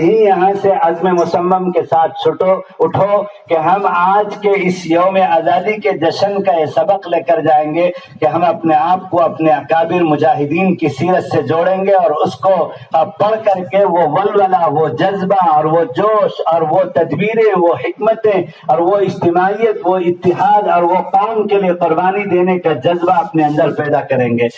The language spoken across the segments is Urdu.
ہی یہاں سے عزم مصمم کے ساتھ اٹھو کہ ہم آج کے اس یوم آزادی کے جشن کا یہ سبق لے کر جائیں گے کہ ہم اپنے آپ کو اپنے اکابر مجاہدین کی سیرت سے جوڑیں گے اور اس کو پڑھ کر کے وہ ولولہ، وہ جذبہ اور وہ جوش اور وہ تدبیریں، وہ حکمتیں اور وہ اجتماعیت، وہ اتحاد اور وہ قوم کے لیے قربانی دینے کا جذبہ اپنے اندر پیدا کریں گے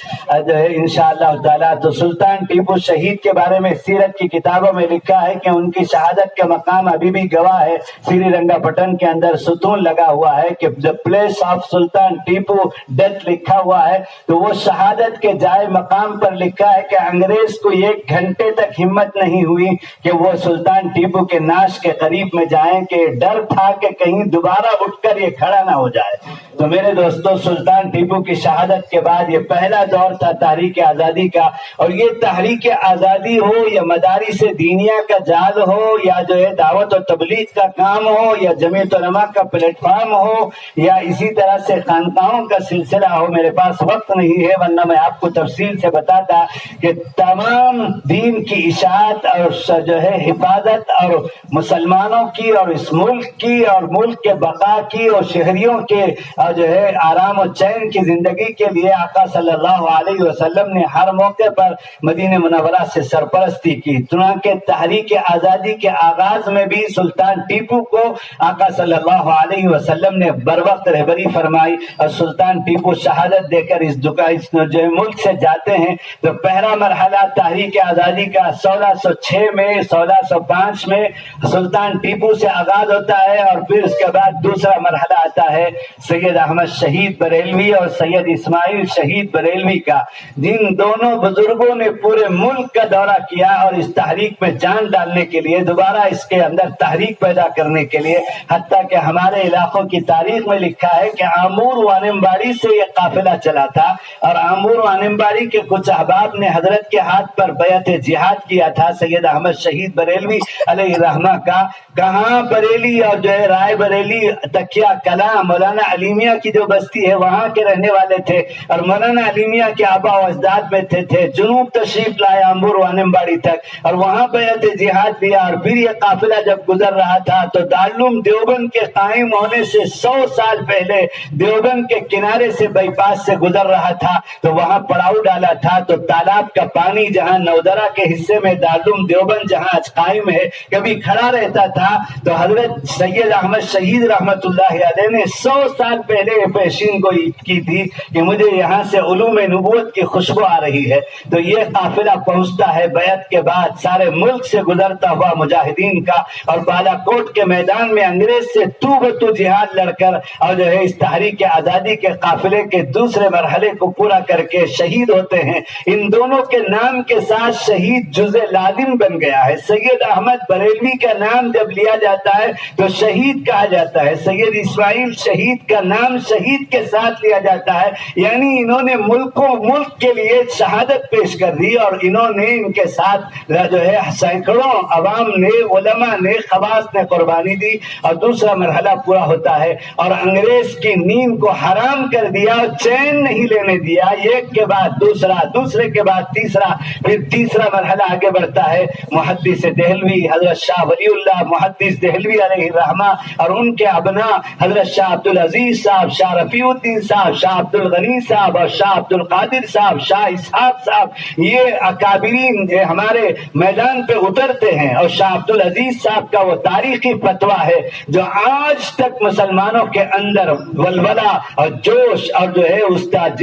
انشاءاللہ تعالیٰ۔ تو سلطان ٹیپو شہید کے بارے میں سیرت کی کتابوں میں لکھا ہے کہ ان کی شہادت کا مقام ابھی بھی گواہ ہے، سری رنگا پٹن کے اندر ستون لگا ہوا ہے کہ the place of Sultan Tipu death لکھا ہوا ہے۔ تو وہ شہادت کے جائے مقام پر لکھا ہے کہ انگریز کو 1 گھنٹے تک ہمت نہیں ہوئی کہ وہ سلطان ٹیپو کے ناش کے قریب میں جائیں، کہ ڈر تھا کہ کہیں دوبارہ اٹھ کر یہ کھڑا نہ ہو جائے۔ تو میرے دوستو، سلطان ٹیپو کی شہادت کے بعد یہ پہلا دور تھا تحریک آزادی کا، اور یہ تحریک آزادی ہو یا مدارس دینیہ کا جال ہو یا جو ہے دعوت و تبلیغ کا کام ہو یا جمعیت علماء کا پلیٹ فارم ہو یا اسی طرح سے خانقاہوں کا سلسلہ ہو، میرے پاس وقت نہیں ہے ورنہ میں آپ کو تفصیل سے بتاتا کہ تمام دین کی اشاعت اور جو ہے حفاظت اور مسلمانوں کی اور اس ملک کی اور ملک کے بقا کی اور شہریوں کے جو ہے آرام و چین کی زندگی کے لیے آقا صلی اللہ علیہ وسلم نے ہر موقع پر مدینہ منورہ سے سرپرستی کی۔ چنانکہ تحریک آزادی کے آغاز میں بھی سلطان ٹیپو کو آقا صلی اللہ علیہ وسلم نے بروقت رہبری فرمائی، اور سلطان ٹیپو شہادت دے کر اس جو ملک سے جاتے ہیں تو پہلا مرحلہ تحریک آزادی کا 1606 میں 1605 میں سلطان ٹیپو سے آغاز ہوتا ہے، اور پھر اس کے بعد دوسرا مرحلہ آتا ہے سید احمد شہید بریلوی اور سید اسماعیل شہید بریلوی کا، جن دونوں بزرگوں نے پورے ملک کا دورہ کیا اور اس تحریک میں جان ڈالنے کے لیے، دوبارہ اس کے اندر تحریک پیدا کرنے کے لیے، حتیٰ کہ ہمارے علاقوں کی تاریخ میں لکھا ہے کہ آمور وانمباڑی سے یہ قافلہ چلا تھا، اور آمور وانمباڑی کے کچھ احباب نے حضرت کے ہاتھ پر بیعت جہاد کیا تھا سید احمد شہید بریلوی علیہ الرحمہ کا۔ کہاں بریلی اور جو ہے رائے بریلی تکیہ کلاں مولانا علیمیہ کی جو بستی ہے وہاں کے رہنے والے تھے، اور مولانا علیمیہ کے آبا و اجداد میں تھے جنوب تشریف لائے آمور وانمباڑی تک، اور وہاں بیعت جہاد دیا۔ اور پھر یہ قافلہ جب گزر رہا تھا تو دارالعلوم دیوبند کے قائم ہونے سے 100 سال پہلے دیوبند کے کنارے سے بائی پاس سے گزر رہا تھا، تو وہاں پڑاؤ ڈالا تھا، تو تالاب کا پانی جہاں نودرہ کے حصے میں دارالعلوم دیوبند جہاں آج قائم ہے کبھی کھڑا رہتا تھا، تو حضرت سید احمد شہید رحمت اللہ علیہ نے 100 سال پہلے یہ پیشین گوئی کی تھی کہ مجھے یہاں سے علوم نبوت کی خوشبو آ رہی ہے۔ تو یہ قافلہ پہنچتا ہے بیعت کے بعد سارے ملک سے گزرتا ہوا مجاہدین کا، اور بالا کوٹ کے میدان میں انگریز سے تو بتو جہاد لڑ کر اور جو ہے اس تحریک آزادی کے قافلے کے دوسرے مرحلے کو پورا کر کے شہید ہوتے ہیں۔ ان دونوں کے نام کے ساتھ شہید جزء لازم بن گیا ہے۔ سید احمد بریلوی کا نام جب لیا جاتا ہے تو شہید کہا جاتا ہے، سید اسماعیل شہید کا نام شہید کے ساتھ لیا جاتا ہے، یعنی انہوں نے ملک کے لیے شہادت پیش کر دی، اور انہوں نے ان کے ساتھ جو ہے سینکڑوں عوام نے، علماء نے، خواص نے قربانی دی، اور دوسرا مرحلہ پورا ہوتا ہے، اور انگریز کی نیند کو حرام کر دیا، چین نہیں لینے دیا، ایک کے بعد دوسرا، دوسرے کے بعد تیسرا، پھر تیسرا مرحلہ آگے بڑھتا ہے۔ محدث دہلوی حضرت شاہ ولی اللہ محدث دہلوی علیہ الرحمہ اور ان کے ابناء حضرت شاہ عبدالعزیز صاحب، شاہ رفیع الدین صاحب، شاہ عبدالغنی صاحب اور شاہ عبدالقادر صاحب، شاہ اسحاق صاحب، یہ اکابرین ہمارے میدان پہ اترتے ہیں، اور شاہ عبدالعزیز صاحب کا وہ تاریخی فتویٰ ہے جو آج تک مسلمانوں کے اندر ولولہ اور جوش اور جو ہے استاد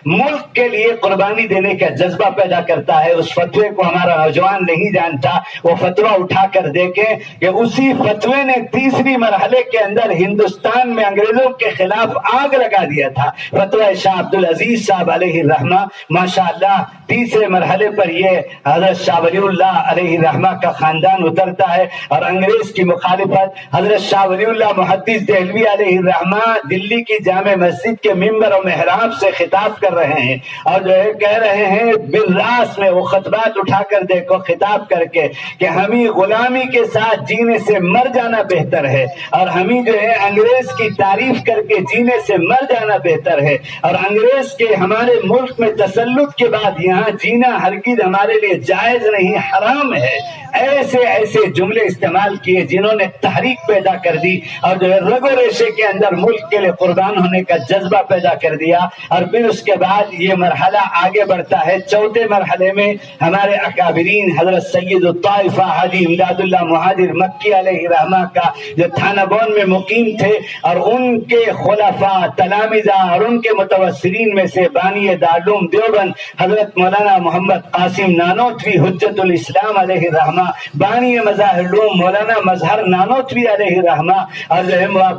ملک کے لیے قربانی دینے کا جذبہ پیدا کرتا ہے۔ اس فتوے کو ہمارا نوجوان نہیں جانتا، وہ فتویٰ اٹھا کر دیکھیں کہ اسی فتوے نے تیسری مرحلے کے اندر ہندوستان میں انگریزوں کے خلاف آگ لگا دیا تھا۔ فتویٰ شاہ عبدالعزیز صاحب علیہ الرحمہ، ماشاءاللہ تیسرے مرحلے پر یہ حضرت شاہ ولی اللہ علیہ الرحمہ کا خاندان اترتا ہے، اور انگریز کی مخالفت حضرت شاہ ولی اللہ محدث دہلوی علیہ الرحمہ دلی کی جامع مسجد کے ممبر و محراب سے خطاب کر رہے ہیں، اور جو ہے کہہ رہے ہیں بالراس میں وہ خطبات اٹھا کر دیکھو خطاب کر کے کہ ہمیں غلامی کے ساتھ جینے سے مر جانا بہتر ہے، اور ہمیں جو ہے انگریز کی تعریف کر کے جینے سے مر جانا بہتر ہے، اور انگریز کے ہمارے ملک میں تسلط کے بعد یہاں جینا ہرگز ہمارے لیے جائز نہیں، حرام ہے۔ ایسے ایسے جملے استعمال کیے جنہوں نے تحریک پیدا کر دی اور جو ہے رگ و ریشے کے اندر ملک کے لیے قربان ہونے کا جذبہ پیدا کر دیا۔ اور پھر اس کے بعد یہ مرحلہ آگے بڑھتا ہے، چوتھے مرحلے میں ہمارے اکابرین حضرت سید الطائفہ حاجی امداد اللہ مہاجر مکی علیہ رحمہ کا جو تھانہ بون میں مقیم تھے، اور ان کے خلفاء تلامذہ اور ان کے متوسرین میں سے بانی دارالعلوم دیوبند حضرت مولانا محمد قاسم نانوتوی حجت الاسلام علیہ رحمہ، بانی مظاہر العلوم مولانا مظہر نانوتوی علیہ رحمہ، اور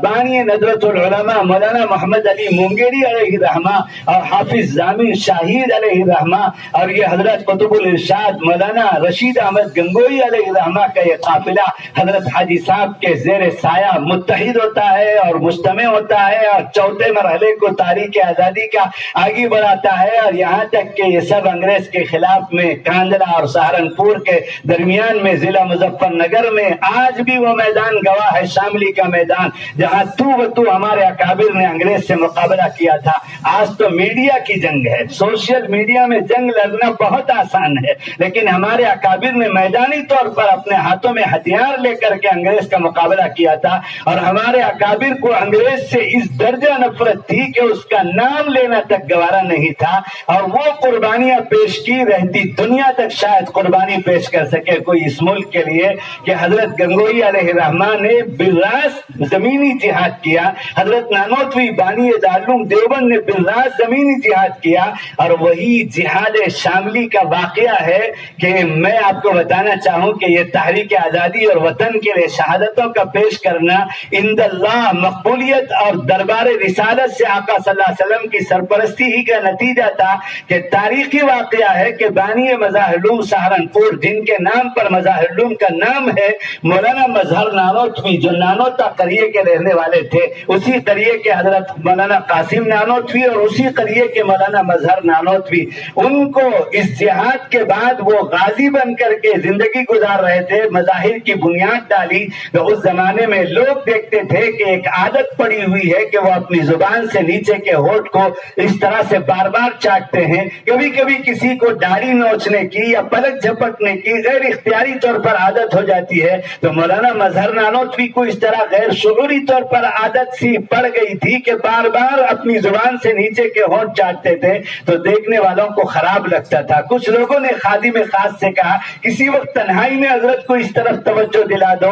بانی ندوۃ العلماء مولانا محمد علی مونگیری علیہ رحمہ، اور حافظ ضامن شاہید علیہ رحمہ، اور یہ حضرت قطب الارشاد مولانا رشید احمد گنگوئی علیہ رحمہ کا یہ قافلہ حضرت حاجی صاحب کے زیر سایہ متحد ہوتا ہے اور مجتمع ہوتا ہے، اور چوتھے مرحلے کو تاریخ آزادی کا آگے بڑھاتا ہے، اور یہاں تک کہ یہ سب انگریز کے خلاف میں کاندھلا اور سہارنپور کے درمیان میں ضلع مظفر نگر میں آج بھی وہ میدان گواہ ہے، شاملی کا میدان، جہاں تو بتو ہمارے اکابر نے انگریز سے مقابلہ کیا تھا۔ آج تو میڈیا کی جنگ ہے، سوشل میڈیا میں جنگ لڑنا بہت آسان ہے، لیکن ہمارے اکابر نے میدانی طور پر اپنے ہاتھوں میں ہتھیار لے کر کے انگریز کا مقابلہ کیا تھا، اور ہمارے اکابر کو انگریز سے اس درجہ نفرت تھی کہ اس کا نام لینا تک گوارا نہیں تھا، اور وہ قربانیاں پیش کی رہتی دنیا تک شاید قربانی پیش کر سکے کوئی اس ملک کے لیے، کہ حضرت گنگوئی علیہ رحمہ نے بالراست زمینی جہاد کیا، حضرت نانوتوی بانی دارالعلوم دیوبند نے بالراست زمینی جہاد کیا، اور وہی جہاد شاملی کا واقعہ ہے کہ میں آپ کو بتانا چاہوں کہ یہ تحریک آزادی اور وطن کے لیے شہادتوں کا پیش کرنا عند اللہ مقبولیت اور دربار رسالت سے آقا صلی اللہ علیہ وسلم کی سرپرستی ہی کا نتیجہ تھا، کہ تاریخی واقعہ ہے کہ بانی مظاہر العلوم سہارنپور جن کے نام پر مظاہر العلوم کا نام ہے، مولانا مظہر نانوتوی جو نانوتا قریے کے رہنے والے تھے، اسی قریے کے حضرت مولانا قاسم نانوتوی اور اسی قریے کے مولانا مظہر نانوتوی، ان کو اس جہاد کے بعد وہ غازی بن کر کے زندگی گزار رہے تھے، مظاہر کی بنیاد ڈالی۔ تو اس زمانے میں لوگ دیکھتے تھے کہ ایک عادت پڑی ہوئی ہے کہ وہ اپنی زبان سے نیچے کے ہونٹ کو اس طرح سے بار بار چاٹتے ہیں، کبھی کبھی کسی کو داڑھی نوچنے کی یا پلک جھپٹنے کی غیر اختیاری طور پر عادت ہو جاتی ہے، تو مولانا مظہر نانوتوی کو اس طرح غیر شعوری طور پر عادت سی پڑ گئی تھی کہ بار بار اپنی زبان سے نیچے کے ہونٹ چاٹتے تھے، تو دیکھنے والوں کو خراب لگتا تھا۔ کچھ لوگوں نے خادم خاص سے کہا کسی وقت تنہائی میں حضرت کو اس طرف توجہ دلا دو،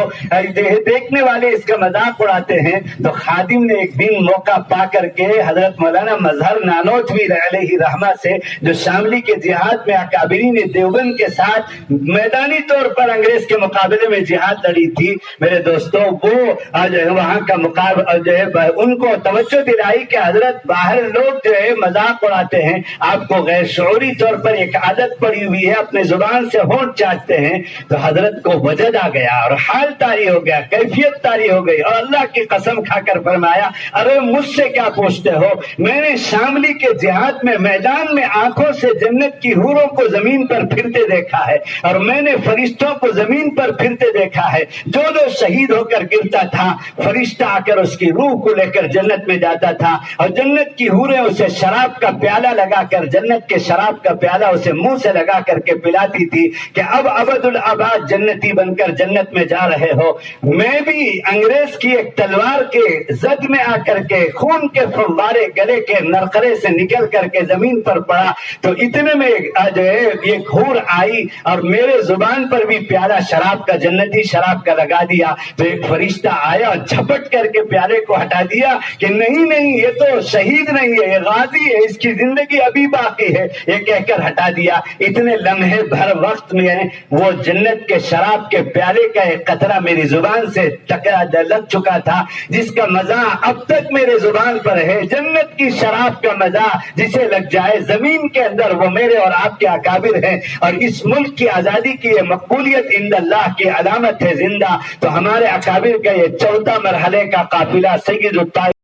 دیکھنے والے اس کا مذاق اڑاتے ہیں۔ تو خادم نے ایک دن موقع پا کر کے حضرت مولانا مظہر نانوتوی علیہ رحمہ سے، جو شاملی کے جہاد میں اکابرین دیوبند کے ساتھ میدانی طور پر انگریز کے مقابلے میں جہاد لڑی تھی، میرے دوستوں وہ وہاں کا مقابلہ جو ہے ان کو توجہ دلائی کہ حضرت باہر لوگ جو ہے مذاق اڑاتے ہیں، آپ کو غیر شعوری طور پر ایک عادت پڑی ہوئی ہے، اپنے زبان سے ہونٹ چاٹتے ہیں۔ تو حضرت کو وجد آ گیا اور حال طاری ہو گیا، کیفیت طاری ہو گئی، اور اللہ کی قسم کھا کر فرمایا ارے مجھ سے کیا پوچھتے ہو، میں نے شاملی کے جہاد میں میدان میں آنکھوں سے جنت کی حوروں کو زمین پر پھرتے دیکھا ہے، اور میں نے فرشتوں کو زمین پر پھرتے دیکھا ہے، جو شہید ہو کر گرتا تھا فرشتہ آ کر اس کی روح کو لے کر جنت میں جاتا تھا، اور جنت کی حوریں اسے شراب کا پیالہ لگا کر، جنت کے شراب کا پیالہ اسے منہ سے لگا کر کے پلاتی تھی کہ اب ابد الاباد جنتی بن کر جنت میں جا رہے ہو۔ میں بھی انگریز کی ایک تلوار کے زد میں آ کر کے خون کے فوارے گلے کے نرقرے سے نکل کر کے زمین پر پڑا، تو اتنے میں جو ہے ایک حور آئی اور میرے زبان پر بھی پیالہ شراب کا، جنتی شراب کا لگا دیا، تو ایک فرشتہ آیا اور جھپٹ کر کے پیالے کو ہٹا دیا کہ نہیں نہیں یہ تو شہید نہیں ہے، یہ غازی ہے، اس کی زندگی ابھی باقی ہے، یہ کہہ کر ہٹا دیا۔ اتنے لمحے بھر وقت میں وہ جنت کے شراب کے پیالے کا ایک قطرہ میری زبان سے لگ چکا تھا، جس کا مزہ اب تک میرے زبان پر ہے۔ جنت کی شراب کا مزہ جسے لگ جائے زمین کے اندر، وہ میرے اور آپ کے اکابر ہیں، اور اس ملک کی آزادی کی یہ مقبولیت عند اللہ کی علامت ہے زندہ۔ تو ہمارے اکابر کا یہ چوتھا مرحلے کا قافلہ سید الطائفہ